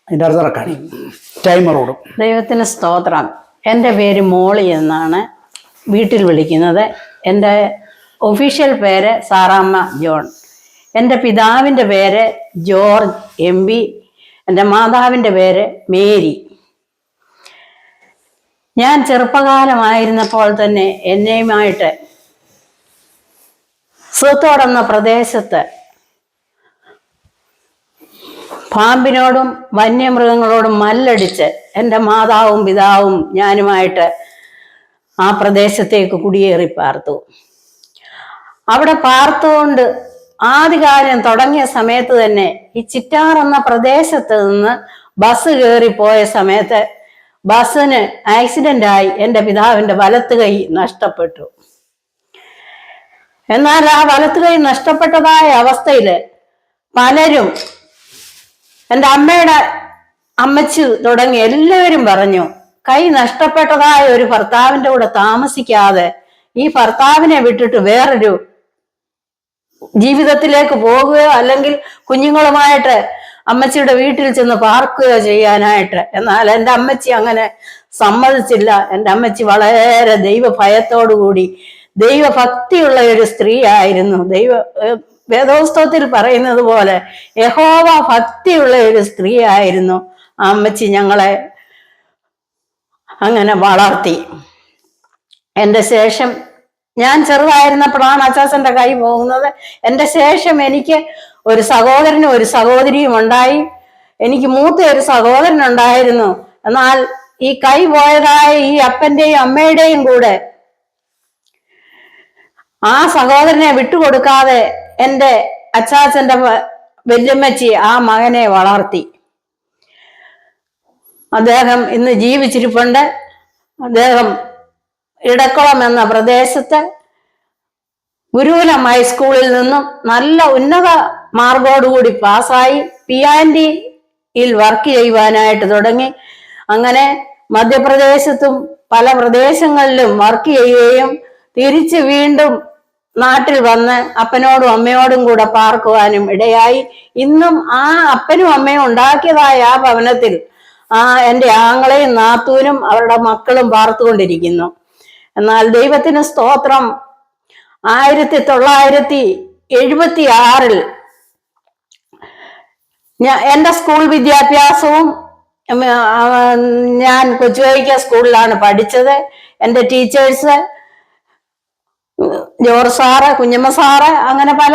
അതിൻ്റെ അടുത്ത് ഇറക്കാണി ടൈമറോടും. ദൈവത്തിന് സ്തോത്രം. എൻ്റെ പേര് മോളി എന്നാണ്, വീട്ടിൽ വിളിക്കുന്നത്. എൻ്റെ ഒഫീഷ്യൽ പേര് സാറാമ്മ ജോൺ. എൻ്റെ പിതാവിൻ്റെ പേര് ജോർജ് MP. എൻ്റെ മാതാവിൻ്റെ പേര് മേരി. ഞാൻ ചെറുപ്പകാലമായിരുന്നപ്പോൾ തന്നെ എന്നെയുമായിട്ട് സൂത്തോടെന്ന പ്രദേശത്ത് പാമ്പിനോടും വന്യമൃഗങ്ങളോടും മല്ലടിച്ച് എൻ്റെ മാതാവും പിതാവും ഞാനുമായിട്ട് ആ പ്രദേശത്തേക്ക് കുടിയേറി പാർത്തു. അവിടെ പാർത്തുകൊണ്ട് ആദ്യകാലം തുടങ്ങിയ സമയത്ത് തന്നെ ഈ ചിറ്റാർ എന്ന പ്രദേശത്ത് നിന്ന് ബസ് കയറിപ്പോയ സമയത്ത് ബസ്സിന് ആക്സിഡൻ്റായി എൻ്റെ പിതാവിൻ്റെ വലത്ത് കൈ നഷ്ടപ്പെട്ടു. എന്നാൽ ആ വലത്ത് കൈ നഷ്ടപ്പെട്ടതായ അവസ്ഥയിൽ പലരും, എൻ്റെ അമ്മയുടെ അമ്മച്ചി തുടങ്ങി എല്ലാവരും പറഞ്ഞു, കൈ നഷ്ടപ്പെട്ടതായ ഒരു ഭർത്താവിൻ്റെ കൂടെ താമസിക്കാതെ ഈ ഭർത്താവിനെ വിട്ടിട്ട് വേറൊരു ജീവിതത്തിലേക്ക് പോകുകയോ അല്ലെങ്കിൽ കുഞ്ഞുങ്ങളുമായിട്ട് അമ്മച്ചിയുടെ വീട്ടിൽ ചെന്ന് പാർക്കുകയോ ചെയ്യാനായിട്ട്. എന്നാൽ എൻ്റെ അമ്മച്ചി അങ്ങനെ സമ്മതിച്ചില്ല. എൻ്റെ അമ്മച്ചി വളരെ ദൈവഭയത്തോടുകൂടി ദൈവഭക്തിയുള്ള ഒരു സ്ത്രീ ആയിരുന്നു. വേദോസ്തവത്തിൽ പറയുന്നത് പോലെ യഹോവ ഭക്തിയുള്ള ഒരു സ്ത്രീ ആയിരുന്നു ആ അമ്മച്ചി. ഞങ്ങളെ അങ്ങനെ വളർത്തി. എൻ്റെ ശേഷം, ഞാൻ ചെറുതായിരുന്നപ്പോഴാണ് അച്ചാച്ചൻ്റെ കൈ പോകുന്നത്. എൻ്റെ ശേഷം എനിക്ക് ഒരു സഹോദരനും ഒരു സഹോദരിയും ഉണ്ടായി. എനിക്ക് മൂത്ത ഒരു സഹോദരൻ ഉണ്ടായിരുന്നു. എന്നാൽ ഈ കൈ പോയതായ ഈ അപ്പൻ്റെയും അമ്മയുടെയും കൂടെ ആ സഹോദരനെ വിട്ടുകൊടുക്കാതെ എൻ്റെ അച്ചാച്ചൻ്റെ വല്യമ്മച്ചി ആ മകനെ വളർത്തി. അദ്ദേഹം ഇന്ന് ജീവിച്ചിരിപ്പുണ്ട്. അദ്ദേഹം ഇടക്കുളം എന്ന പ്രദേശത്ത് ഗുരുകുലം ഹൈസ്കൂളിൽ നിന്നും നല്ല ഉന്നത മാർക്കോടുകൂടി പാസ്സായി P&Dയിൽ വർക്ക് ചെയ്യുവാനായിട്ട് തുടങ്ങി. അങ്ങനെ മധ്യപ്രദേശത്തും പല പ്രദേശങ്ങളിലും വർക്ക് ചെയ്യുകയും തിരിച്ച് വീണ്ടും നാട്ടിൽ വന്ന് അപ്പനോടും അമ്മയോടും കൂടെ പാർക്കുവാനും ഇടയായി. ഇന്നും ആ അപ്പനും അമ്മയും ഉണ്ടാക്കിയതായ ആ ഭവനത്തിൽ എൻ്റെ ആങ്ങളെയും നാത്തൂനും അവരുടെ മക്കളും പാർത്തുകൊണ്ടിരിക്കുന്നു. എന്നാൽ ദൈവത്തിന് സ്തോത്രം, 1976 എൻ്റെ സ്കൂൾ വിദ്യാഭ്യാസവും ഞാൻ കൊച്ചുവൈക്ക സ്കൂളിലാണ് പഠിച്ചത്. എൻ്റെ ടീച്ചേഴ്സ് ജോർജ് സാറ്, കുഞ്ഞമ്മ സാറ്, അങ്ങനെ പല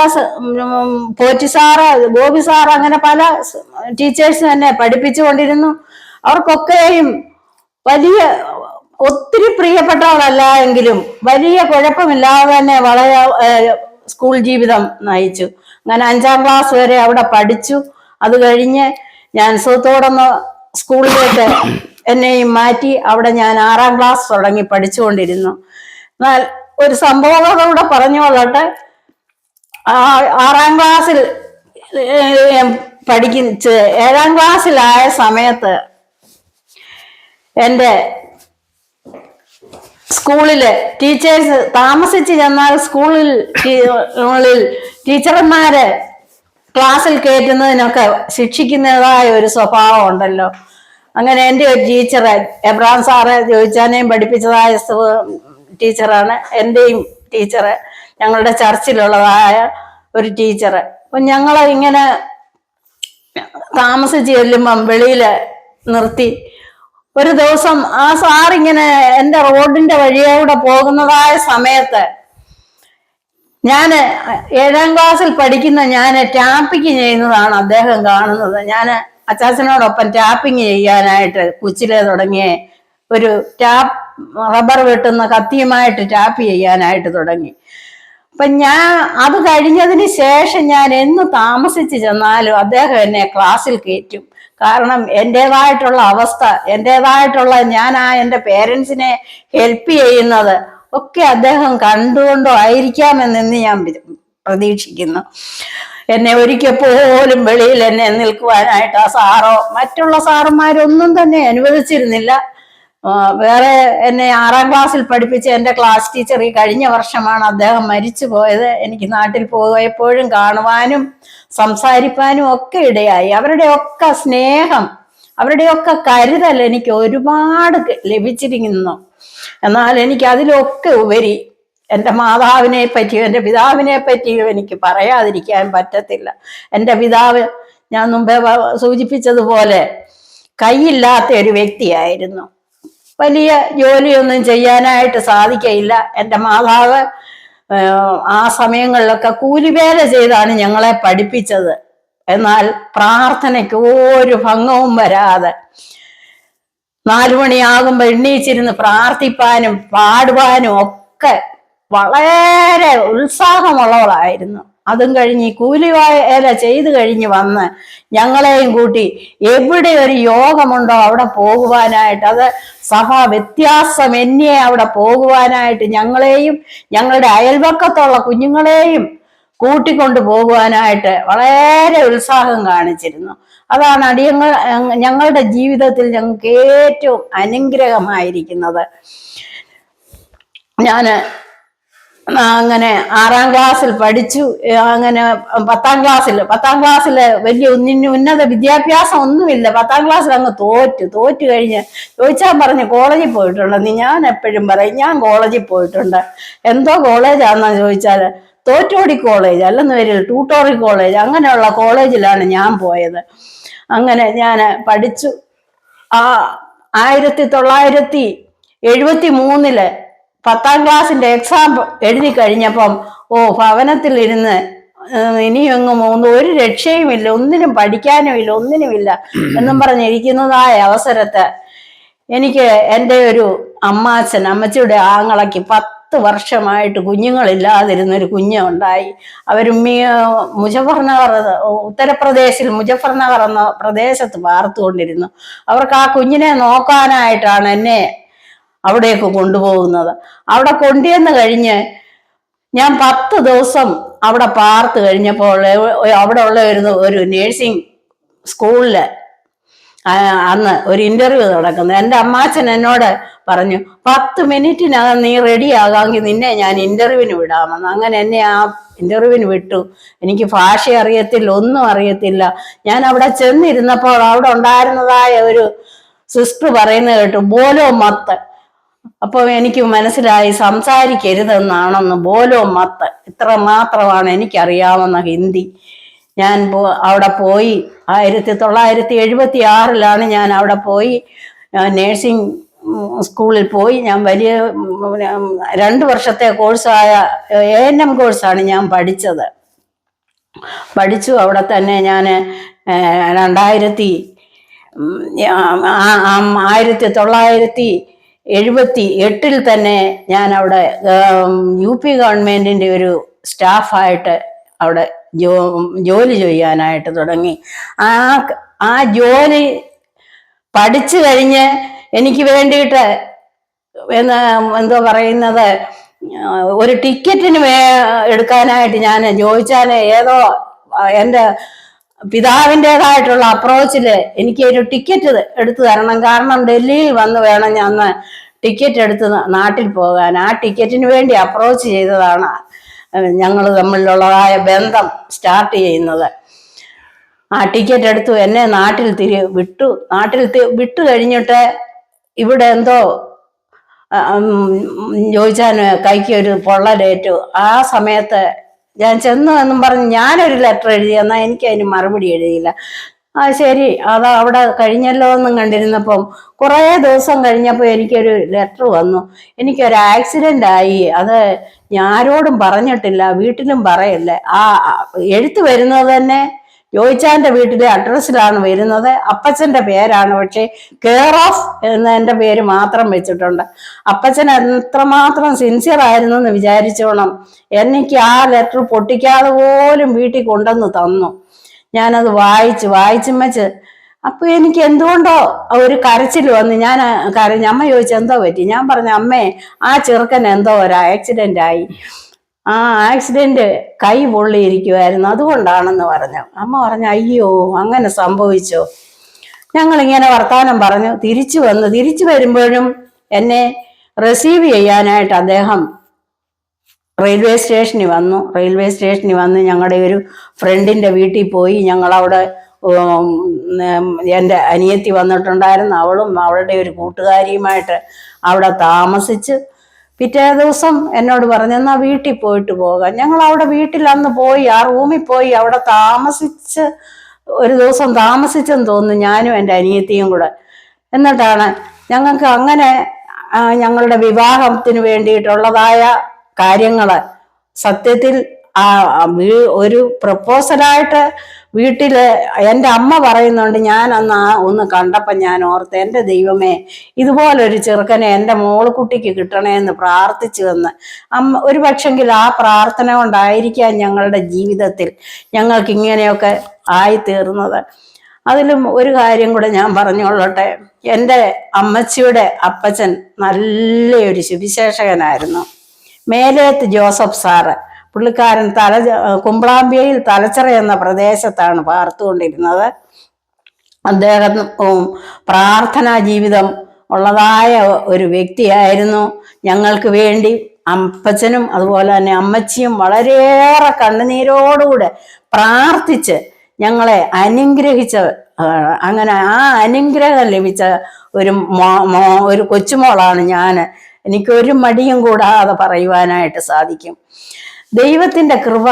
പോറ്റി സാറ്, ഗോപി സാറ്, അങ്ങനെ പല ടീച്ചേഴ്സ് തന്നെ പഠിപ്പിച്ചുകൊണ്ടിരുന്നു. അവർക്കൊക്കെയും ഒത്തിരി പ്രിയപ്പെട്ടവളല്ല എങ്കിലും വലിയ കുഴപ്പമില്ലാതെ തന്നെ വളരെ സ്കൂൾ ജീവിതം നയിച്ചു. അങ്ങനെ 5ാം ക്ലാസ് വരെ അവിടെ പഠിച്ചു. അത് കഴിഞ്ഞ് ഞാൻ സൂത്തോടെന്ന സ്കൂളിലേക്ക് എന്നെയും മാറ്റി. അവിടെ ഞാൻ 6ാം ക്ലാസ് തുടങ്ങി പഠിച്ചുകൊണ്ടിരുന്നു. എന്നാൽ ഒരു സംഭവം കൂടെ പറഞ്ഞുകൊള്ളട്ടെ. 6ാം ക്ലാസ്സിൽ പഠിക്കുന്ന 7ാം ക്ലാസ്സിലായ സമയത്ത് എൻ്റെ സ്കൂളില് ടീച്ചേഴ്സ് താമസിച്ച് ചെന്നാൽ സ്കൂളിൽ ടീച്ചർമാര് ക്ലാസ്സിൽ കയറ്റുന്നതിനൊക്കെ ശിക്ഷിക്കുന്നതായ ഒരു സ്വഭാവം ഉണ്ടല്ലോ. അങ്ങനെ എൻ്റെ ഒരു ടീച്ചർ, എബ്രഹാം സാറ് ജോയിച്ചാനെയും പഠിപ്പിച്ചതായ ടീച്ചറാണ് എൻ്റെയും ടീച്ചറ്, ഞങ്ങളുടെ ചർച്ചിലുള്ളതായ ഒരു ടീച്ചർ. അപ്പൊ ഞങ്ങളെ ഇങ്ങനെ താമസിച്ച് ചെല്ലുമ്പം വെളിയിൽ നിർത്തി ഒരു ദിവസം ആ സാറിങ്ങനെ എൻ്റെ റോഡിന്റെ വഴിയൂടെ പോകുന്നതായ സമയത്ത് ഞാൻ 7ാം ക്ലാസ്സിൽ പഠിക്കുന്ന ഞാൻ ടാപ്പിങ് ചെയ്യുന്നതാണ് അദ്ദേഹം കാണുന്നത്. ഞാൻ അച്ചാച്ചനോടൊപ്പം ടാപ്പിങ് ചെയ്യാനായിട്ട് കൊച്ചിലെ തുടങ്ങിയ ഒരു റബ്ബർ വെട്ടുന്ന കത്തിയുമായിട്ട് ടാപ്പ് ചെയ്യാനായിട്ട് തുടങ്ങി. അപ്പൊ ഞാൻ അത് കഴിഞ്ഞതിന് ശേഷം ഞാൻ എന്ന് താമസിച്ച് ചെന്നാലും അദ്ദേഹം എന്നെ ക്ലാസ്സിൽ കയറ്റും. കാരണം എൻ്റെതായിട്ടുള്ള അവസ്ഥ, എൻ്റെതായിട്ടുള്ള ഞാൻ എൻ്റെ പേരൻസിനെ ഹെൽപ്പ് ചെയ്യുന്നത് ഒക്കെ അദ്ദേഹം കണ്ടുകൊണ്ടോ ആയിരിക്കാമെന്ന് ഞാൻ പ്രതീക്ഷിക്കുന്നു. എന്നെ ഒരിക്കൽ പോലും വെളിയിൽ എന്നെ നിൽക്കുവാനായിട്ട് ആ സാറോ മറ്റുള്ള സാറന്മാരൊന്നും തന്നെ അനുവദിച്ചിരുന്നില്ല. വേറെ എന്നെ 6ാം ക്ലാസ്സിൽ പഠിപ്പിച്ച എൻ്റെ ക്ലാസ് ടീച്ചർ ഈ കഴിഞ്ഞ വർഷമാണ് അദ്ദേഹം മരിച്ചു പോയത്. എനിക്ക് നാട്ടിൽ പോയപ്പോഴും കാണുവാനും സംസാരിക്കാനും ഒക്കെ ഇടയായി. അവരുടെ ഒക്കെ സ്നേഹം, അവരുടെയൊക്കെ കരുതൽ എനിക്ക് ഒരുപാട് ലഭിച്ചിരിക്കുന്നു. എന്നാൽ എനിക്ക് അതിലൊക്കെ ഉപരി എൻ്റെ മാതാവിനെ പറ്റിയും എൻ്റെ പിതാവിനെ പറ്റിയും എനിക്ക് പറയാതിരിക്കാൻ പറ്റത്തില്ല. എൻ്റെ പിതാവ് ഞാൻ മുമ്പേ സൂചിപ്പിച്ചതുപോലെ കൈയില്ലാത്ത ഒരു വ്യക്തിയായിരുന്നു. വലിയ ജോലിയൊന്നും ചെയ്യാനായിട്ട് സാധിക്കയില്ല. എൻ്റെ മാതാവ് ആ സമയങ്ങളിലൊക്കെ കൂലിവേല ചെയ്താണ് ഞങ്ങളെ പഠിപ്പിച്ചത്. എന്നാൽ പ്രാർത്ഥനയ്ക്ക് ഒരു ഭംഗവും വരാതെ 4 മണിയാകുമ്പോൾ എണ്ണീച്ചിരുന്ന് പ്രാർത്ഥിപ്പാനും പാടുവാനും ഒക്കെ വളരെ ഉത്സാഹമുള്ളവളായിരുന്നു. അതും കഴിഞ്ഞ് കൂലിവേല ചെയ്തു കഴിഞ്ഞ് വന്ന് ഞങ്ങളെയും കൂട്ടി എവിടെ ഒരു യോഗമുണ്ടോ അവിടെ പോകുവാനായിട്ട്, അത് സഭാ വ്യത്യാസമന്യേ അവിടെ പോകുവാനായിട്ട് ഞങ്ങളെയും ഞങ്ങളുടെ അയൽപക്കത്തുള്ള കുഞ്ഞുങ്ങളെയും കൂട്ടിക്കൊണ്ടു പോകുവാനായിട്ട് വളരെ ഉത്സാഹം കാണിച്ചിരുന്നു. അതാണ് ഞങ്ങളുടെ ജീവിതത്തിൽ ഞങ്ങൾക്ക് ഏറ്റവും അനുഗ്രഹമായിരിക്കുന്നത്. ഞാന് അങ്ങനെ 6ാം ക്ലാസ്സിൽ പഠിച്ചു. അങ്ങനെ 10ാം ക്ലാസ്സിൽ വലിയ ഉന്നത വിദ്യാഭ്യാസം ഒന്നുമില്ല. 10ാം ക്ലാസ്സിൽ അങ്ങ് തോറ്റു കഴിഞ്ഞ് ചോദിച്ചാൽ പറഞ്ഞു കോളേജിൽ പോയിട്ടുണ്ടെന്ന്. ഞാൻ എപ്പോഴും പറയും ഞാൻ കോളേജിൽ പോയിട്ടുണ്ട്. എന്തോ കോളേജാണെന്നാ ചോദിച്ചാൽ തോറ്റോടി കോളേജ്, അല്ലെന്ന് വരില്ല ട്യൂട്ടോറിയൽ കോളേജ്, അങ്ങനെയുള്ള കോളേജിലാണ് ഞാൻ പോയത്. അങ്ങനെ ഞാൻ പഠിച്ചു. 1973 10ാം ക്ലാസ്സിന്റെ എക്സാം എഴുതി കഴിഞ്ഞപ്പം ഭവനത്തിലിരുന്ന് ഇനിയൊന്നും ഒരു രക്ഷയുമില്ല, ഒന്നിനും പഠിക്കാനുമില്ല, ഒന്നിനുമില്ല എന്നും പറഞ്ഞിരിക്കുന്നതായ അവസരത്ത് എനിക്ക് എൻ്റെ ഒരു അമ്മച്ചിയുടെ ആങ്ങളയ്ക്ക് 10 വർഷമായിട്ട് കുഞ്ഞുങ്ങളില്ലാതിരുന്നൊരു കുഞ്ഞുണ്ടായി. അവർ മുജഫർനഗർ, ഉത്തർപ്രദേശിൽ മുജഫർനഗർ എന്ന പ്രദേശത്ത് പാർത്തുകൊണ്ടിരുന്നു. അവർക്ക് ആ കുഞ്ഞിനെ നോക്കാനായിട്ടാണ് എന്നെ അവിടേക്ക് കൊണ്ടുപോകുന്നത്. അവിടെ കൊണ്ടുവന്ന് കഴിഞ്ഞ് ഞാൻ 10 ദിവസം അവിടെ പാർത്ത് കഴിഞ്ഞപ്പോൾ അവിടെ ഉള്ള ഒരു നേഴ്സിംഗ് സ്കൂളില് അന്ന് ഒരു ഇന്റർവ്യൂ നടക്കുന്നത്. എൻ്റെ അമ്മാച്ചൻ എന്നോട് പറഞ്ഞു 10 മിനിറ്റിനകം നീ റെഡി ആകാമെങ്കിൽ നിന്നെ ഞാൻ ഇന്റർവ്യൂവിന് വിടാമെന്ന്. അങ്ങനെ എന്നെ ആ ഇന്റർവ്യൂവിന് വിട്ടു. എനിക്ക് ഭാഷ അറിയത്തില്ല, ഒന്നും അറിയത്തില്ല. ഞാൻ അവിടെ ചെന്നിരുന്നപ്പോൾ അവിടെ ഉണ്ടായിരുന്നതായ ഒരു സിസ്റ്റർ പറയുന്നത് കേട്ടു, ബോലോ മത്ത്. അപ്പോൾ എനിക്ക് മനസ്സിലായി സംസാരിക്കരുതെന്നാണെന്ന്. ബോലോ മത്ത്, ഇത്ര മാത്രമാണ് എനിക്കറിയാവുന്ന ഹിന്ദി. ഞാൻ അവിടെ പോയി 1976 ഞാൻ അവിടെ പോയി നേഴ്സിംഗ് സ്കൂളിൽ പോയി. ഞാൻ വലിയ 2 വർഷത്തെ കോഴ്സായ ANM കോഴ്സാണ് ഞാൻ പഠിച്ചത്. അവിടെ തന്നെ ഞാൻ 1978 തന്നെ ഞാൻ അവിടെ UP ഗവൺമെന്റിന്റെ ഒരു സ്റ്റാഫായിട്ട് അവിടെ ജോലി ചെയ്യാനായിട്ട് തുടങ്ങി. ആ ജോലി പഠിച്ചു കഴിഞ്ഞ് എനിക്ക് വേണ്ടിയിട്ട് എന്തോ പറയുന്നത് ഒരു ടിക്കറ്റിന് എടുക്കാനായിട്ട് ഞാൻ ചോദിച്ചാൽ ഏതോ എൻ്റെ പിതാവിൻ്റെതായിട്ടുള്ള അപ്രോച്ചില് എനിക്ക് ഒരു ടിക്കറ്റ് എടുത്തു തരണം. കാരണം ഡൽഹിയിൽ വന്ന് വേണം ഞാൻ ടിക്കറ്റ് എടുത്ത് നാട്ടിൽ പോകാൻ. ആ ടിക്കറ്റിന് വേണ്ടി അപ്രോച്ച് ചെയ്തതാണ് ഞങ്ങൾ തമ്മിലുള്ളതായ ബന്ധം സ്റ്റാർട്ട് ചെയ്യുന്നത്. ആ ടിക്കറ്റ് എടുത്തു, എന്നെ നാട്ടിൽ വിട്ടു കഴിഞ്ഞിട്ട് ഇവിടെ എന്തോ ചോദിച്ചാൽ കൈക്ക് ഒരു പൊള്ളലേറ്റു. ആ സമയത്ത് ഞാൻ ചെന്നു എന്നും പറഞ്ഞ് ഞാനൊരു ലെറ്റർ എഴുതി, എന്നാൽ എനിക്ക് അതിന് മറുപടി എഴുതിയില്ല. ശരി, അത് അവിടെ കഴിഞ്ഞല്ലോ എന്നും കണ്ടിരുന്നപ്പം കുറേ ദിവസം കഴിഞ്ഞപ്പോൾ എനിക്കൊരു ലെറ്റർ വന്നു. എനിക്കൊരു ആക്സിഡന്റ് ആയി, അത് ആരോടും പറഞ്ഞിട്ടില്ല, വീട്ടിലും പറയല്ലേ. ആ എഴുത്ത് വരുന്നത് തന്നെ ജോയിച്ചാന്റെ വീട്ടിലെ അഡ്രസ്സിലാണ് വരുന്നത്. അപ്പച്ചന്റെ പേരാണ്, പക്ഷെ കെയർ ഓഫ് എന്ന എൻ്റെ പേര് മാത്രം വെച്ചിട്ടുണ്ട്. അപ്പച്ചൻ എത്രമാത്രം സിൻസിയർ ആയിരുന്നു എന്ന് വിചാരിച്ചോണം. എനിക്ക് ആ ലെറ്റർ പൊട്ടിക്കാതെ പോലും വീട്ടിൽ കൊണ്ടുവന്ന് തന്നു. ഞാനത് വായിച്ചും വെച്ച് അപ്പൊ എനിക്ക് എന്തുകൊണ്ടോ ഒരു കരച്ചിൽ വന്ന്. ഞാൻ കരഞ്ഞു. അമ്മ ചോദിച്ചു എന്തോ പറ്റി. ഞാൻ പറഞ്ഞു, അമ്മേ ആ ചെറുക്കൻ എന്തോ ഒരു ആക്സിഡന്റ് ആയി, ആ ആക്സിഡന്റ് കൈ പൊള്ളിയിരിക്കുമായിരുന്നു, അതുകൊണ്ടാണെന്ന് പറഞ്ഞു. അമ്മ പറഞ്ഞു, അയ്യോ അങ്ങനെ സംഭവിച്ചോ. ഞങ്ങളിങ്ങനെ വർത്താനം പറഞ്ഞു. തിരിച്ചു വരുമ്പോഴും എന്നെ റിസീവ് ചെയ്യാനായിട്ട് അദ്ദേഹം റെയിൽവേ സ്റ്റേഷനിൽ വന്നു. ഞങ്ങളുടെ ഒരു ഫ്രണ്ടിന്റെ വീട്ടിൽ പോയി. ഞങ്ങളവിടെ എൻ്റെ അനിയത്തി വന്നിട്ടുണ്ടായിരുന്നു. അവളും അവളുടെ ഒരു കൂട്ടുകാരിയുമായിട്ട് അവിടെ താമസിച്ച് പിറ്റേ ദിവസം എന്നോട് പറഞ്ഞു, എന്നാ വീട്ടിൽ പോയിട്ട് പോകാം. ഞങ്ങൾ അവിടെ വീട്ടിൽ അന്ന് പോയി, ആ റൂമിൽ പോയി അവിടെ താമസിച്ച് ഒരു ദിവസം താമസിച്ചെന്ന് തോന്നുന്നു, ഞാനും എൻ്റെ അനിയത്തിയും കൂടെ. എന്നിട്ടാണ് ഞങ്ങൾക്ക് അങ്ങനെ ഞങ്ങളുടെ വിവാഹത്തിന് വേണ്ടിയിട്ടുള്ളതായ കാര്യങ്ങള് സത്യത്തിൽ ഒരു പ്രപ്പോസലായിട്ട് വീട്ടില് എൻ്റെ അമ്മ പറയുന്നുണ്ട്. ഞാൻ അന്ന് ഒന്ന് കണ്ടപ്പോൾ ഞാൻ ഓർത്ത്, എൻ്റെ ദൈവമേ, ഇതുപോലൊരു ചെറുക്കനെ എൻ്റെ മോളുകുട്ടിക്ക് കിട്ടണേ എന്ന് പ്രാർത്ഥിച്ചു എന്ന്. അമ്മ ഒരു പക്ഷെങ്കിൽ ആ പ്രാർത്ഥന കൊണ്ടായിരിക്കാം ഞങ്ങളുടെ ജീവിതത്തിൽ ഞങ്ങൾക്ക് ഇങ്ങനെയൊക്കെ ആയിത്തീർന്നത്. അതിലും ഒരു കാര്യം കൂടെ ഞാൻ പറഞ്ഞുകൊള്ളട്ടെ. എൻ്റെ അമ്മച്ചിയുടെ അപ്പച്ചൻ നല്ലൊരു സുവിശേഷകനായിരുന്നു. Meleth Joseph sir. പുള്ളിക്കാരൻ കുമ്പളാമ്പിയയിൽ തലച്ചറ എന്ന പ്രദേശത്താണ് പാർത്തുകൊണ്ടിരുന്നത്. അദ്ദേഹം പ്രാർത്ഥനാ ജീവിതം ഉള്ളതായ ഒരു വ്യക്തിയായിരുന്നു. ഞങ്ങൾക്ക് വേണ്ടി അപ്പച്ചനും അതുപോലെ തന്നെ അമ്മച്ചിയും വളരെയേറെ കണ്ണുനീരോടുകൂടെ പ്രാർത്ഥിച്ച് ഞങ്ങളെ അനുഗ്രഹിച്ച, അങ്ങനെ ആ അനുഗ്രഹം ലഭിച്ച ഒരു കൊച്ചുമോളാണ് ഞാൻ. എനിക്കൊരു മടിയും കൂടാതെ പറയുവാനായിട്ട് സാധിക്കും. ദൈവത്തിൻ്റെ കൃപ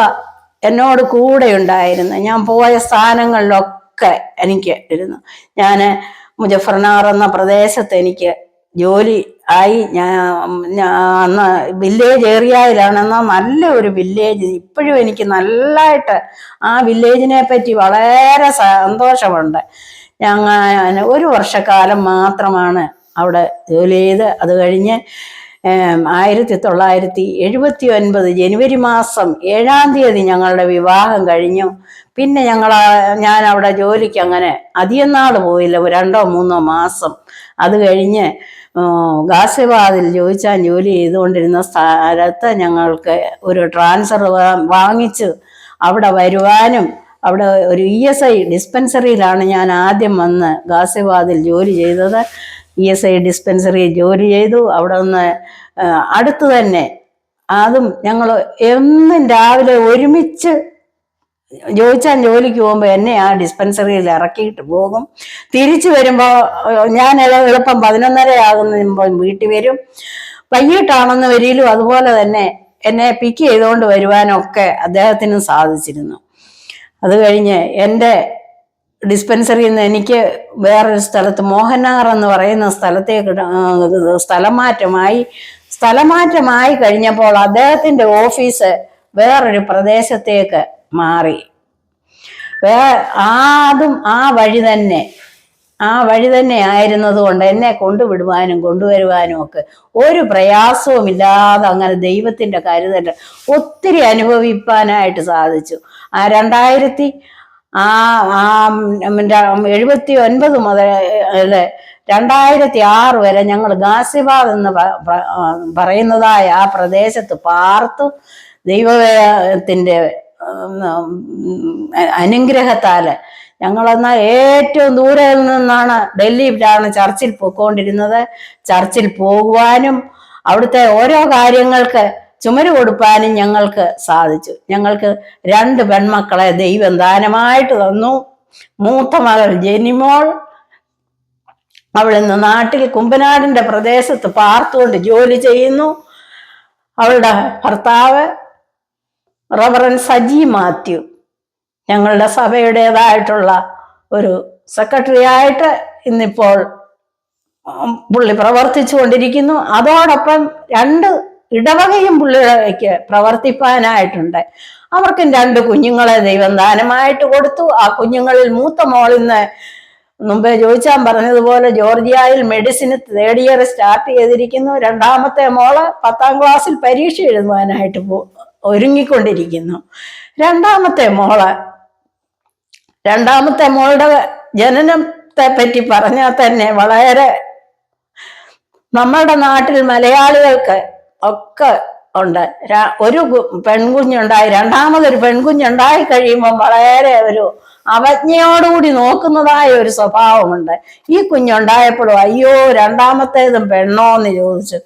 എന്നോട് കൂടെ ഉണ്ടായിരുന്നു. ഞാൻ പോയ സ്ഥാനങ്ങളിലൊക്കെ എനിക്ക് ഇരുന്നു. ഞാൻ മുജഫർനഗർ എന്ന പ്രദേശത്ത് എനിക്ക് ജോലി ആയി. ഞാൻ അന്ന് വില്ലേജ് ഏരിയയിലാണ്. എന്നാൽ നല്ല ഒരു വില്ലേജ്. ഇപ്പോഴും എനിക്ക് നല്ലതായിട്ട് ആ വില്ലേജിനെ പറ്റി വളരെ സന്തോഷമുണ്ട്. ഞങ്ങൾ ഒരു വർഷക്കാലം മാത്രമാണ് അവിടെ ജോലി ചെയ്ത്. അത് കഴിഞ്ഞ് 1979 ജനുവരി മാസം 7-ാം തീയതി ഞങ്ങളുടെ വിവാഹം കഴിഞ്ഞു. പിന്നെ ഞാൻ അവിടെ ജോലിക്ക് അങ്ങനെ അധികം നാൾ പോയില്ല, 2-3 മാസം. അത് കഴിഞ്ഞ് ഗാസിയാബാദിൽ ജോലി ചെയ്തുകൊണ്ടിരുന്ന സ്ഥലത്ത് ഞങ്ങൾക്ക് ഒരു ട്രാൻസ്ഫർ വാങ്ങിച്ച് അവിടെ വരുവാനും, അവിടെ ഒരു ESI ഡിസ്പെൻസറിയിലാണ് ഞാൻ ആദ്യം വന്ന് ഗാസിയാബാദിൽ ജോലി ചെയ്തത്. ESI ഡിസ്പെൻസറിയിൽ ജോലി ചെയ്തു. അവിടെ നിന്ന് അടുത്ത് തന്നെ, അതും ഞങ്ങൾ എന്നും രാവിലെ ഒരുമിച്ച് ജോലിക്ക് പോകുമ്പോൾ എന്നെ ആ ഡിസ്പെൻസറിയിൽ ഇറക്കിയിട്ട് പോകും. തിരിച്ചു വരുമ്പോൾ ഞാൻ എളുപ്പം 11:30 ആകുമ്പോൾ വീട്ടിൽ വരും. വൈകിട്ടാണെന്ന് വരിയിലും അതുപോലെ തന്നെ എന്നെ പിക്ക് ചെയ്തുകൊണ്ട് വരുവാനൊക്കെ അദ്ദേഹത്തിനും സാധിച്ചിരുന്നു. അത് കഴിഞ്ഞ് എൻ്റെ ഡിസ്പെൻസറിയിൽ നിന്ന് എനിക്ക് വേറൊരു സ്ഥലത്ത് മോഹൻനഗർ എന്ന് പറയുന്ന സ്ഥലത്തേക്ക് സ്ഥലമാറ്റമായി കഴിഞ്ഞപ്പോൾ അദ്ദേഹത്തിൻ്റെ ഓഫീസ് വേറൊരു പ്രദേശത്തേക്ക് മാറി. അതും ആ വഴി തന്നെ ആയിരുന്നത് കൊണ്ട് എന്നെ കൊണ്ടുവിടുവാനും കൊണ്ടുവരുവാനും ഒക്കെ ഒരു പ്രയാസവും ഇല്ലാതെ അങ്ങനെ ദൈവത്തിൻ്റെ കരുതൽ ഒത്തിരി അനുഭവിപ്പാനായിട്ട് സാധിച്ചു. 1979 മുതൽ 2006 വരെ ഞങ്ങൾ ഗാസിയാബാദ് എന്ന് പറയുന്നതായ ആ പ്രദേശത്ത് പാർത്തു. ദൈവത്തിൻ്റെ അനുഗ്രഹത്താൽ ഞങ്ങളെന്നാൽ ഏറ്റവും ദൂരെ നിന്നാണ്, ഡൽഹിയിലാണ് ചർച്ചിൽ പോയിക്കൊണ്ടിരുന്നത്. ചർച്ചിൽ പോകുവാനും അവിടുത്തെ ഓരോ കാര്യങ്ങൾക്ക് ചുമര് കൊടുപ്പാനും ഞങ്ങൾക്ക് സാധിച്ചു. ഞങ്ങൾക്ക് 2 പെൺമക്കളെ ദൈവം ദാനമായിട്ട് തന്നു. മൂത്ത മകൾ ജെനിമോൾ, അവൾ ഇന്ന് നാട്ടിൽ കുമ്പനാടിന്റെ പ്രദേശത്ത് പാർത്തുകൊണ്ട് ജോലി ചെയ്യുന്നു. അവളുടെ ഭർത്താവ് റവറൻ സജി മാത്യു ഞങ്ങളുടെ സഭയുടേതായിട്ടുള്ള ഒരു സെക്രട്ടറി ആയിട്ട് ഇന്നിപ്പോൾ പുള്ളി പ്രവർത്തിച്ചു കൊണ്ടിരിക്കുന്നു. അതോടൊപ്പം 2 ഇടവകയും പുള്ളിക്ക് പ്രവർത്തിപ്പാനായിട്ടുണ്ട്. അവർക്കും 2 കുഞ്ഞുങ്ങളെ ദൈവം ദാനമായിട്ട് കൊടുത്തു. ആ കുഞ്ഞുങ്ങളിൽ മൂത്ത മോളിന്ന് മുമ്പേ ചോദിച്ചാൻ പറഞ്ഞതുപോലെ ജോർജിയയിൽ മെഡിസിന് 3rd ഇയർ സ്റ്റാർട്ട് ചെയ്തിരിക്കുന്നു. 2ാമത്തെ മോള് 10ാം ക്ലാസ്സിൽ പരീക്ഷ എഴുതുവാനായിട്ട് ഒരുങ്ങിക്കൊണ്ടിരിക്കുന്നു. 2ാമത്തെ മോളുടെ ജനനത്തെ പറ്റി പറഞ്ഞാൽ തന്നെ വളരെ നമ്മളുടെ നാട്ടിൽ മലയാളികൾക്ക് ഒക്കെ ഉണ്ട്. ഒരു പെൺകുഞ്ഞുണ്ടായി, 2ാമതൊരു പെൺകുഞ്ഞുണ്ടായി കഴിയുമ്പോൾ വളരെ ഒരു അവജ്ഞയോടുകൂടി നോക്കുന്നതായ ഒരു സ്വഭാവമുണ്ട്. ഈ കുഞ്ഞുണ്ടായപ്പോഴും അയ്യോ 2ാമത്തേതും പെണ്ണോ എന്ന് ചോദിച്ചു.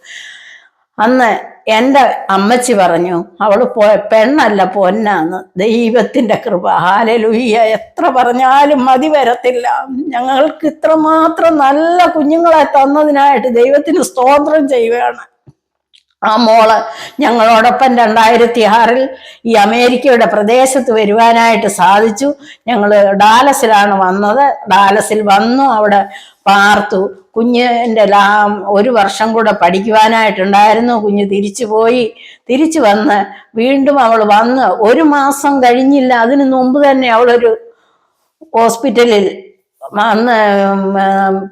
അന്ന് എൻ്റെ അമ്മച്ചി പറഞ്ഞു, അവള് പെണ്ണല്ല പൊന്നാന്ന്. ദൈവത്തിന്റെ കൃപ, ഹല്ലേലൂയ. എത്ര പറഞ്ഞാലും മതി വരത്തില്ല. ഞങ്ങൾക്ക് ഇത്രമാത്രം നല്ല കുഞ്ഞുങ്ങളെ തന്നതിനായിട്ട് ദൈവത്തിന് സ്തോത്രം ചെയ്യുകയാണ്. ആ മോള് ഞങ്ങളോടൊപ്പം 2006 ഈ അമേരിക്കയുടെ പ്രദേശത്ത് വരുവാനായിട്ട് സാധിച്ചു. ഞങ്ങൾ ഡാലസിലാണ് വന്നത്. ഡാലസിൽ വന്നു, അവിടെ പാർത്തു. കുഞ്ഞിൻ്റെ 1 വർഷം കൂടെ പഠിക്കുവാനായിട്ടുണ്ടായിരുന്നു. കുഞ്ഞ് തിരിച്ചു പോയി. തിരിച്ചു വന്ന് വീണ്ടും അവൾ വന്ന് 1 മാസം കഴിഞ്ഞില്ല, അതിനു മുമ്പ് തന്നെ അവളൊരു ഹോസ്പിറ്റലിൽ അന്ന്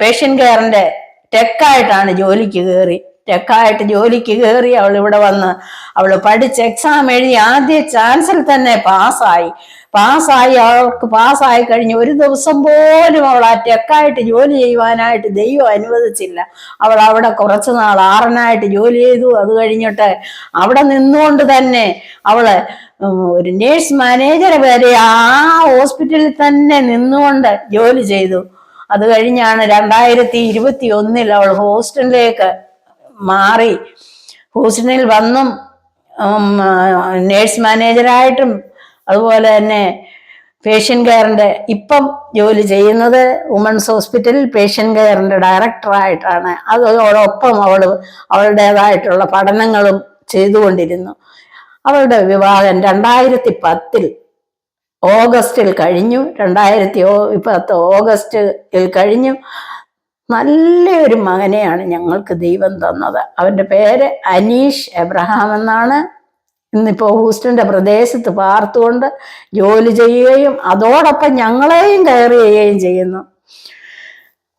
പേഷ്യൻ കെയറിന്റെ ടെക്കായിട്ടാണ് ജോലിക്ക് കയറി. അവൾ ഇവിടെ വന്ന് അവൾ പഠിച്ച് എക്സാം എഴുതി ആദ്യ ചാൻസിൽ തന്നെ അവൾക്ക് പാസ്സായി കഴിഞ്ഞ് 1 ദിവസം പോലും അവൾ ആ ടെക്കായിട്ട് ജോലി ചെയ്യുവാനായിട്ട് ദൈവം അനുവദിച്ചില്ല. അവൾ അവിടെ കുറച്ചു നാൾ ആറനായിട്ട് ജോലി ചെയ്തു. അത് കഴിഞ്ഞിട്ട് അവിടെ നിന്നുകൊണ്ട് തന്നെ അവള് ഒരു നേഴ്സ് മാനേജർ വരെ ആ ഹോസ്പിറ്റലിൽ തന്നെ നിന്നുകൊണ്ട് ജോലി ചെയ്തു. അത് കഴിഞ്ഞാണ് 2021 അവൾ ഹൂസ്റ്റണിലേക്ക് മാറി. ഹൂസ്റ്റണിൽ വന്നും നേഴ്സ് മാനേജറായിട്ടും അതുപോലെ തന്നെ പേഷ്യൻ കെയറിന്റെ ഇപ്പം ജോലി ചെയ്യുന്നത് വുമൻസ് ഹോസ്പിറ്റലിൽ പേഷ്യൻ കെയറിന്റെ ഡയറക്ടറായിട്ടാണ്. അതോടൊപ്പം അവളുടേതായിട്ടുള്ള പഠനങ്ങളും ചെയ്തുകൊണ്ടിരുന്നു. അവളുടെ വിവാഹം 2010 ഓഗസ്റ്റിൽ കഴിഞ്ഞു. 2010 ഓഗസ്റ്റിൽ കഴിഞ്ഞു. നല്ലൊരു മകനെയാണ് ഞങ്ങൾക്ക് ദൈവം തന്നത്. അവൻ്റെ പേര് അനീഷ് എബ്രഹാം എന്നാണ്. ഇന്നിപ്പോൾ ഹൂസ്റ്റണിന്റെ പ്രദേശത്ത് പാർത്തുകൊണ്ട് ജോലി ചെയ്യുകയും അതോടൊപ്പം ഞങ്ങളെയും കെയർ ചെയ്യുകയും ചെയ്യുന്നു.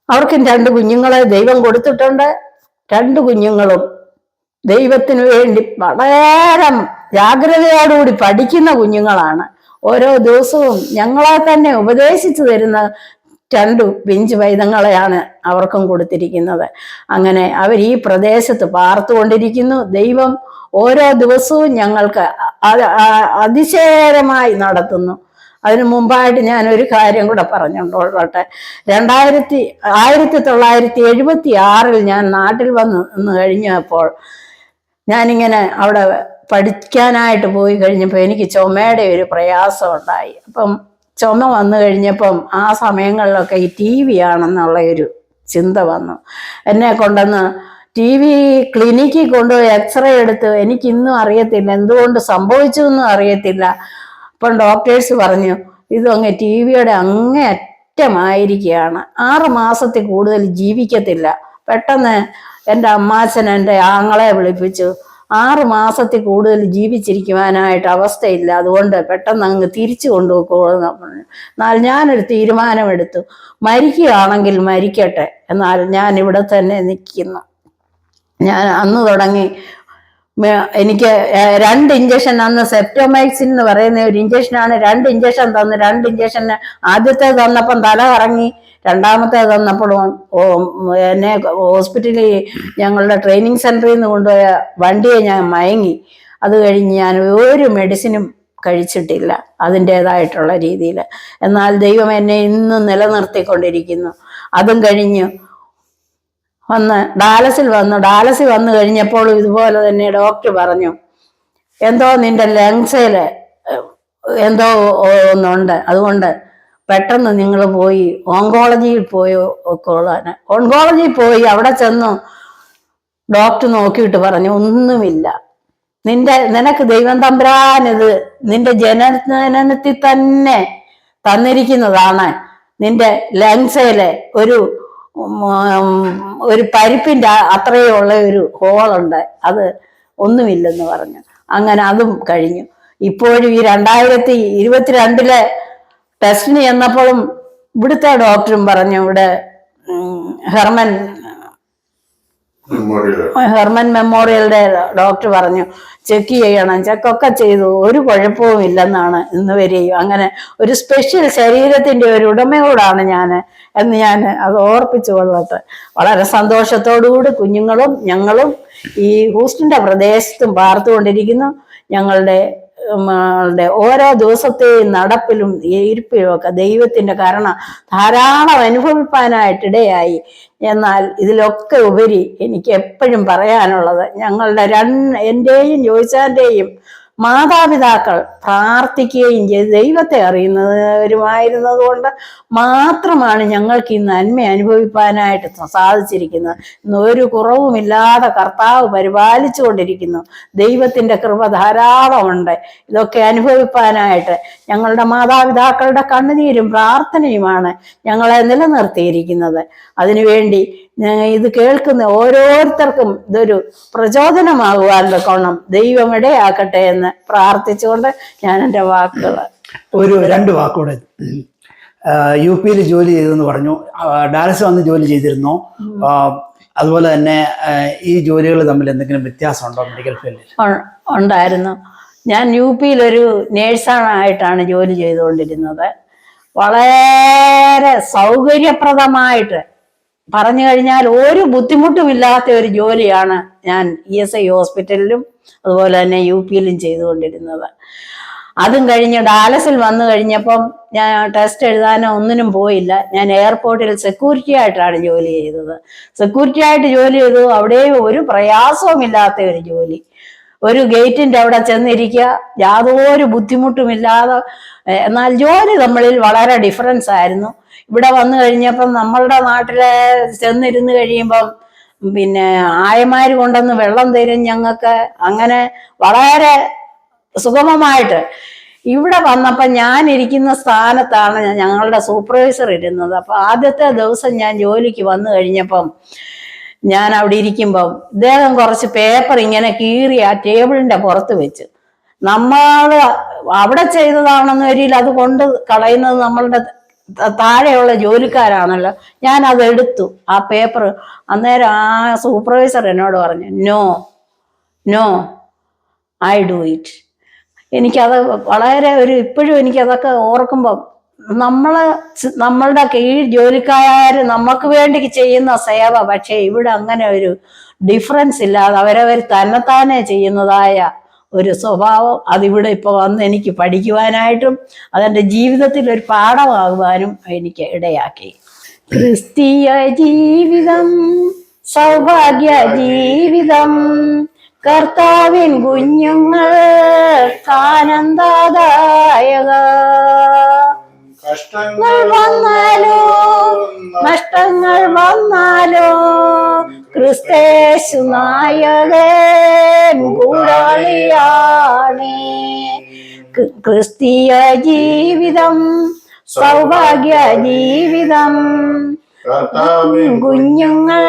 അവർക്കും 2 കുഞ്ഞുങ്ങളെ ദൈവം കൊടുത്തിട്ടുണ്ട്. 2 കുഞ്ഞുങ്ങളും ദൈവത്തിന് വേണ്ടി വളരെ ജാഗ്രതയോടുകൂടി പഠിക്കുന്ന കുഞ്ഞുങ്ങളാണ്. ഓരോ ദിവസവും ഞങ്ങളെ തന്നെ ഉപദേശിച്ചു തരുന്ന 2 പിഞ്ചു പൈതങ്ങളെയാണ് അവർക്കും കൊടുത്തിരിക്കുന്നത്. അങ്ങനെ അവർ ഈ പ്രദേശത്ത് പാർത്തുകൊണ്ടിരിക്കുന്നു. ദൈവം ഓരോ ദിവസവും ഞങ്ങൾക്ക് അതിശയകരമായി നടത്തുന്നു. അതിനു മുമ്പായിട്ട് ഞാൻ ഒരു കാര്യം കൂടെ പറഞ്ഞുകൊള്ളട്ടെ. 1976 ഞാൻ നാട്ടിൽ വന്ന് കഴിഞ്ഞപ്പോൾ ഞാനിങ്ങനെ അവിടെ പഠിക്കാനായിട്ട് പോയി കഴിഞ്ഞപ്പോൾ എനിക്ക് ചുമയുടെ ഒരു പ്രയാസം ഉണ്ടായി. അപ്പം ചുമ വന്നു കഴിഞ്ഞപ്പം ആ സമയങ്ങളിലൊക്കെ ഈ TV ആണെന്നുള്ള ഒരു ചിന്ത വന്നു. എന്നെ കൊണ്ടുവന്ന് TV ക്ലിനിക്കിൽ കൊണ്ടുപോയി എക്സ്റേ എടുത്ത് എനിക്കിന്നും അറിയത്തില്ല, എന്തുകൊണ്ട് സംഭവിച്ചു എന്നും അറിയത്തില്ല. അപ്പം ഡോക്ടേഴ്സ് പറഞ്ഞു ഇതങ്ങ് TVയുടെ അങ്ങേയറ്റമായിരിക്കുകയാണ്, 6 മാസത്തിൽ കൂടുതൽ ജീവിക്കത്തില്ല. പെട്ടെന്ന് എൻ്റെ അമ്മാച്ചൻ എൻ്റെ ആങ്ങളെ വിളിപ്പിച്ചു, 6 മാസത്തിൽ കൂടുതൽ ജീവിച്ചിരിക്കുവാനായിട്ട് അവസ്ഥയില്ല, അതുകൊണ്ട് പെട്ടെന്ന് അങ്ങ് തിരിച്ചു കൊണ്ടുപോയിക്കോളെന്ന് പറഞ്ഞു. എന്നാൽ ഞാനൊരു തീരുമാനമെടുത്തു, മരിക്കുകയാണെങ്കിൽ മരിക്കട്ടെ, എന്നാൽ ഞാൻ ഇവിടെ തന്നെ നിൽക്കുന്നു. ഞാൻ അന്ന് തുടങ്ങി എനിക്ക് 2 ഇഞ്ചക്ഷൻ, അന്ന് സെപ്റ്റോമൈസിൻ എന്ന് പറയുന്ന ഒരു ഇഞ്ചക്ഷനാണ്. 2 ഇഞ്ചക്ഷൻ തന്നു. 2 ഇഞ്ചക്ഷന് ആദ്യത്തെ തന്നപ്പം തല കറങ്ങി, രണ്ടാമത്തെ തന്നപ്പോഴും എന്നെ ഹോസ്പിറ്റലിൽ ഞങ്ങളുടെ ട്രെയിനിങ് സെന്ററിൽ നിന്ന് കൊണ്ടുപോയ വണ്ടിയെ ഞാൻ മയങ്ങി. അത് കഴിഞ്ഞ് ഞാൻ ഒരു മെഡിസിനും കഴിച്ചിട്ടില്ല അതിൻ്റെതായിട്ടുള്ള രീതിയിൽ. എന്നാൽ ദൈവം എന്നെ ഇന്നും നിലനിർത്തിക്കൊണ്ടിരിക്കുന്നു. അതും കഴിഞ്ഞ് ഡാലസിൽ വന്നു കഴിഞ്ഞപ്പോൾ ഇതുപോലെ തന്നെ ഡോക്ടർ പറഞ്ഞു, എന്തോ നിന്റെ ലങ്സിൽ എന്തോ ഒന്നുണ്ട്, അതുകൊണ്ട് പെട്ടെന്ന് നിങ്ങൾ പോയി ഓങ്കോളജിയിൽ പോയി ഓങ്കോളജിയിൽ പോയി അവിടെ ചെന്നു ഡോക്ടർ നോക്കിയിട്ട് പറഞ്ഞു, ഒന്നുമില്ല, നിനക്ക് ദൈവം തമ്പുരാനിത് നിന്റെ ജനനത്തിൽ തന്നെ തന്നിരിക്കുന്നതാണ്. നിന്റെ ലങ്സിലെ ഒരു പരിപ്പിന്റെ അത്രയുള്ള ഒരു ഹോളുണ്ട്, അത് ഒന്നുമില്ലെന്ന് പറഞ്ഞു. അങ്ങനെ അതും കഴിഞ്ഞു. ഇപ്പോഴും ഈ 2022 ടെസ്റ്റിന് ചെന്നപ്പോഴും ഇവിടുത്തെ ഡോക്ടറും പറഞ്ഞു, ഇവിടെ ഹെർമൻ മെമ്മോറിയലിന്റെ ഡോക്ടർ പറഞ്ഞു ചെക്ക് ചെയ്യണം. ചെക്കൊക്കെ ചെയ്തു, ഒരു കുഴപ്പവും ഇല്ലെന്നാണ് ഇന്ന് വരെയും. അങ്ങനെ ഒരു സ്പെഷ്യൽ ശരീരത്തിന്റെ ഒരു ഉടമയോടാണ് എന്ന് ഞാൻ അത് ഓർപ്പിച്ചു കൊള്ളട്ടെ. വളരെ സന്തോഷത്തോടുകൂടി കുഞ്ഞുങ്ങളും ഞങ്ങളും ഈ ഹൂസ്റ്റണിന്റെ പ്രദേശത്തും പാർത്തുകൊണ്ടിരിക്കുന്നു. ഞങ്ങളുടെ ഓരോ ദിവസത്തെയും നടപ്പിലും ഇരിപ്പിലും ഒക്കെ ദൈവത്തിന്റെ കരുണ ധാരാളം അനുഭവിപ്പാനായിട്ടിടയായി. എന്നാൽ ഇതിലൊക്കെ ഉപരി എനിക്ക് എപ്പോഴും പറയാനുള്ളത്, ഞങ്ങളുടെ എൻ്റെയും ജോയിച്ചാൻ്റെയും മാതാപിതാക്കൾ പ്രാർത്ഥിക്കുകയും ചെയ്ത് ദൈവത്തെ അറിയുന്നവരുമായിരുന്നത് കൊണ്ട് മാത്രമാണ് ഞങ്ങൾക്ക് ഈ നന്മ അനുഭവിപ്പാനായിട്ട് സാധിച്ചിരിക്കുന്നത്. ഒരു കുറവുമില്ലാതെ കർത്താവ് പരിപാലിച്ചു കൊണ്ടിരിക്കുന്നു. ദൈവത്തിൻ്റെ കൃപ ധാരാളമുണ്ട്. ഇതൊക്കെ അനുഭവിപ്പാനായിട്ട് ഞങ്ങളുടെ മാതാപിതാക്കളുടെ കണ്ണുനീരും പ്രാർത്ഥനയുമാണ് ഞങ്ങളെ നിലനിർത്തിയിരിക്കുന്നത്. അതിനുവേണ്ടി ഇത് കേൾക്കുന്ന ഓരോരുത്തർക്കും ഇതൊരു പ്രചോദനമാകുവാൻ തക്കവണ്ണം ദൈവം ഇടയാക്കട്ടെ എന്ന് പ്രാർത്ഥിച്ചുകൊണ്ട് ഞാൻ എൻ്റെ വാക്കുകൾ 2 വാക്കുകൂടെ. UP ജോലി ചെയ്തെന്ന് പറഞ്ഞു, ഡാലസ് വന്ന് ജോലി ചെയ്തിരുന്നോ? അതുപോലെ തന്നെ ഈ ജോലികൾ തമ്മിൽ എന്തെങ്കിലും വ്യത്യാസമുണ്ടോ മെഡിക്കൽ ഫീൽഡിൽ? ഉണ്ടായിരുന്നു. ഞാൻ UP ഒരു നേഴ്സായിട്ടാണ് ജോലി ചെയ്തുകൊണ്ടിരുന്നത്. വളരെ സൗകര്യപ്രദമായിട്ട് പറഞ്ഞു കഴിഞ്ഞാൽ ഒരു ബുദ്ധിമുട്ടുമില്ലാത്ത ഒരു ജോലിയാണ് ഞാൻ ESI ഹോസ്പിറ്റലിലും അതുപോലെ തന്നെ UP ചെയ്തുകൊണ്ടിരുന്നത്. അതും കഴിഞ്ഞ് ഡാലസിൽ വന്നു കഴിഞ്ഞപ്പം ഞാൻ ടെസ്റ്റ് എഴുതാനോ ഒന്നിനും പോയില്ല. ഞാൻ എയർപോർട്ടിൽ സെക്യൂരിറ്റി ആയിട്ടാണ് ജോലി ചെയ്തത്. സെക്യൂരിറ്റി ആയിട്ട് ജോലി ചെയ്തു. അവിടെ ഒരു പ്രയാസവുമില്ലാത്ത ഒരു ജോലി. ഒരു ഗേറ്റിന്റെ അവിടെ ചെന്നിരിക്കുക, യാതൊരു ബുദ്ധിമുട്ടുമില്ലാതെ. എന്നാൽ ജോലി തമ്മിൽ വളരെ ഡിഫറൻസ് ആയിരുന്നു. ഇവിടെ വന്നു കഴിഞ്ഞപ്പം നമ്മളുടെ നാട്ടിലെ ചെന്നിരുന്ന് കഴിയുമ്പം പിന്നെ ആയമാര് കൊണ്ടുവന്ന് വെള്ളം തരും ഞങ്ങൾക്ക്. അങ്ങനെ വളരെ സുഗമമായിട്ട്. ഇവിടെ വന്നപ്പോൾ ഞാൻ ഇരിക്കുന്ന സ്ഥാനത്താണ് ഞങ്ങളുടെ സൂപ്പർവൈസർ ഇരുന്നത്. അപ്പൊ ആദ്യത്തെ ദിവസം ഞാൻ ജോലിക്ക് വന്നു കഴിഞ്ഞപ്പം ഞാൻ അവിടെ ഇരിക്കുമ്പം ഇദ്ദേഹം കുറച്ച് പേപ്പർ ഇങ്ങനെ കീറി ആ ടേബിളിന്റെ പുറത്ത് വെച്ച്, നമ്മൾ അവിടെ ചെയ്തതാണെന്ന് വരില്ല, അത് കൊണ്ട് കളയുന്നത് നമ്മളുടെ താഴെയുള്ള ജോലിക്കാരാണല്ലോ. ഞാൻ അത് എടുത്തു ആ പേപ്പർ. അന്നേരം ആ സൂപ്പർവൈസർ എന്നോട് പറഞ്ഞു, നോ ഐ ഡു ഇറ്റ്. എനിക്കത് വളരെ ഇപ്പോഴും എനിക്കതൊക്കെ ഓർക്കുമ്പം നമ്മളുടെ കീഴ് ജോലിക്കാർ നമുക്ക് വേണ്ടി ചെയ്യുന്ന സേവ, പക്ഷെ ഇവിടെ അങ്ങനെ ഒരു ഡിഫറൻസ് ഇല്ലാതെ അവരവർ തന്നെത്താനെ ചെയ്യുന്നതായ ഒരു സ്വഭാവം അതിവിടെ ഇപ്പൊ വന്ന് എനിക്ക് പഠിക്കുവാനായിട്ടും അതെൻ്റെ ജീവിതത്തിൽ ഒരു പാഠമാകുവാനും എനിക്ക് ഇടയാക്കി. ക്രിസ്തീയ ജീവിതം സൗഭാഗ്യ ജീവിതം, കർത്താവിൻ കുഞ്ഞുങ്ങൾ ആനന്ദദായക. കഷ്ടങ്ങൾ വന്നാലോ നഷ്ടങ്ങൾ വന്നാലോ ക്രിസ്തേശു നായകൻ കൂടാളിയാണ്. ക്രിസ്തീയ ജീവിതം സൗഭാഗ്യ ജീവിതം, കുഞ്ഞുങ്ങൾ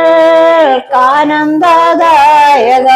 ആനന്ദദായക.